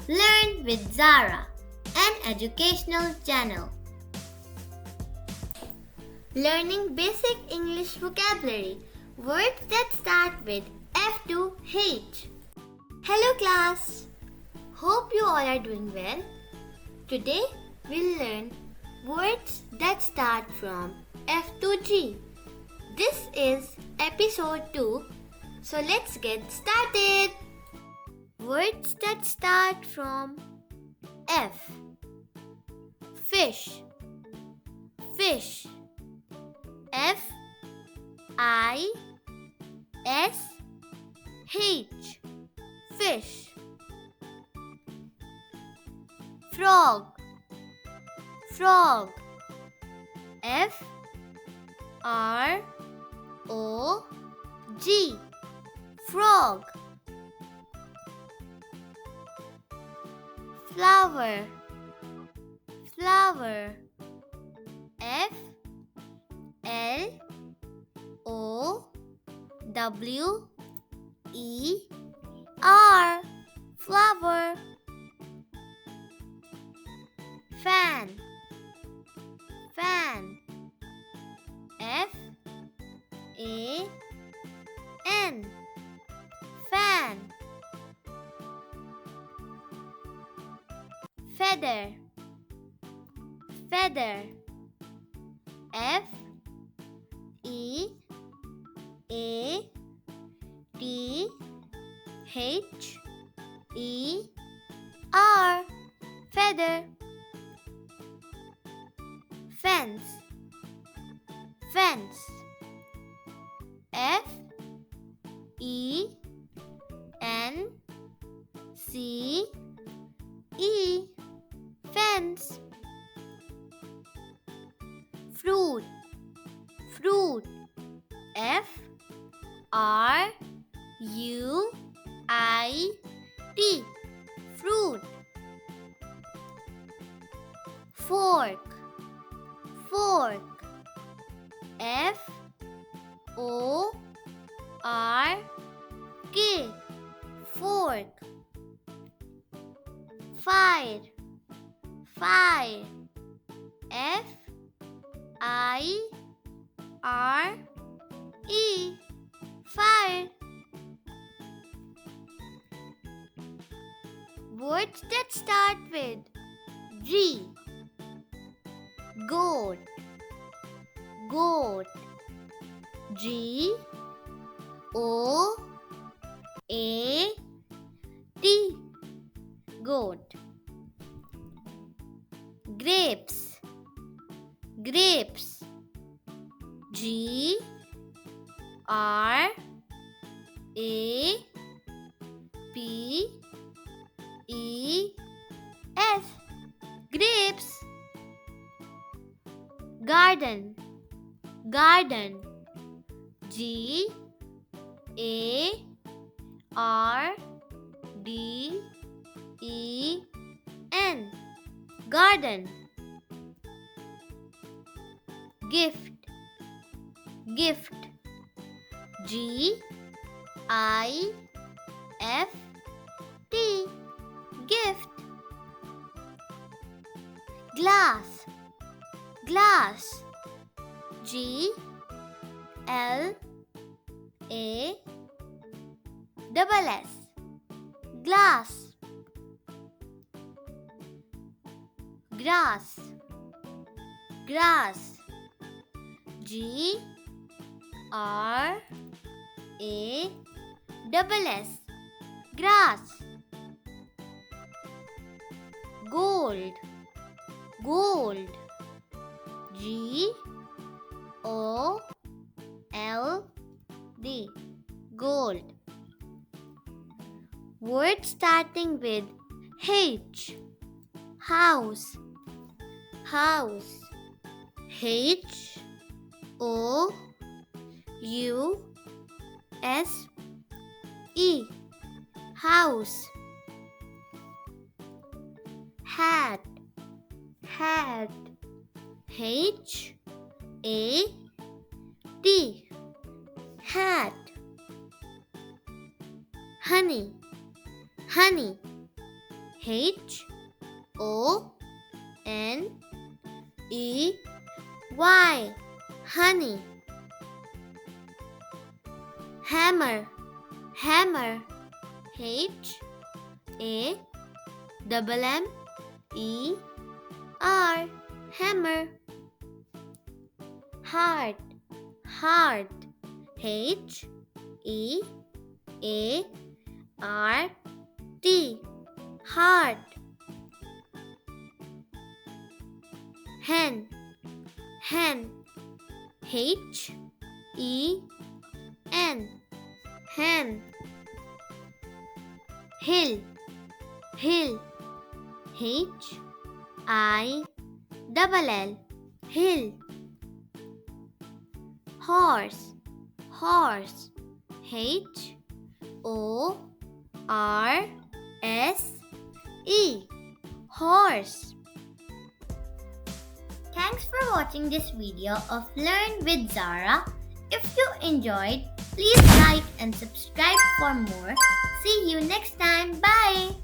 Learn with Zara, an educational channel. Learning basic English vocabulary, words that start with F to H. Hello class! Hope you all are doing well. Today we'll learn words that start from F to G. This is episode 2, so let's get started. Words that start from F. Fish. Fish. F I S H. Fish. Frog. Frog. F R O G. Frog. Flower. Flower. F L O W E R. Flower. Fan. Fan. F A N. Fan. Feather. Feather. F E A T H E R. Feather. Fence. Fence. F E N C E. Fence. Fruit. Fruit. F R U I T. Fruit. Fork. Fork. F O R K. Fork. Fire. Fire. F I R E. Fire. Words that start with G. Goat. Goat. G O A T. Goat. Grapes. Grapes. G R A P E S. Grapes. Garden. Garden. G A R D E N. Garden. Gift. Gift. G I F T. Gift. Glass. Glass. G L A double S. Glass. Grass. Grass. G R A double S. Grass. Gold. Gold. G O L D. Gold. Word starting with H. House. House. H O U S E. House. Hat. Hat. H A T. Hat. Honey. Honey. H O N E Y, honey. Hammer, hammer. H A M E R, hammer. Heart, heart. H E A R T, heart. Hen, hen. H E N, hen. Hill, hill. H I L, hill. Horse, horse. H O R S E, horse. Thanks for watching this video of Learn with Zara. If you enjoyed, please like and subscribe for more. See you next time. Bye.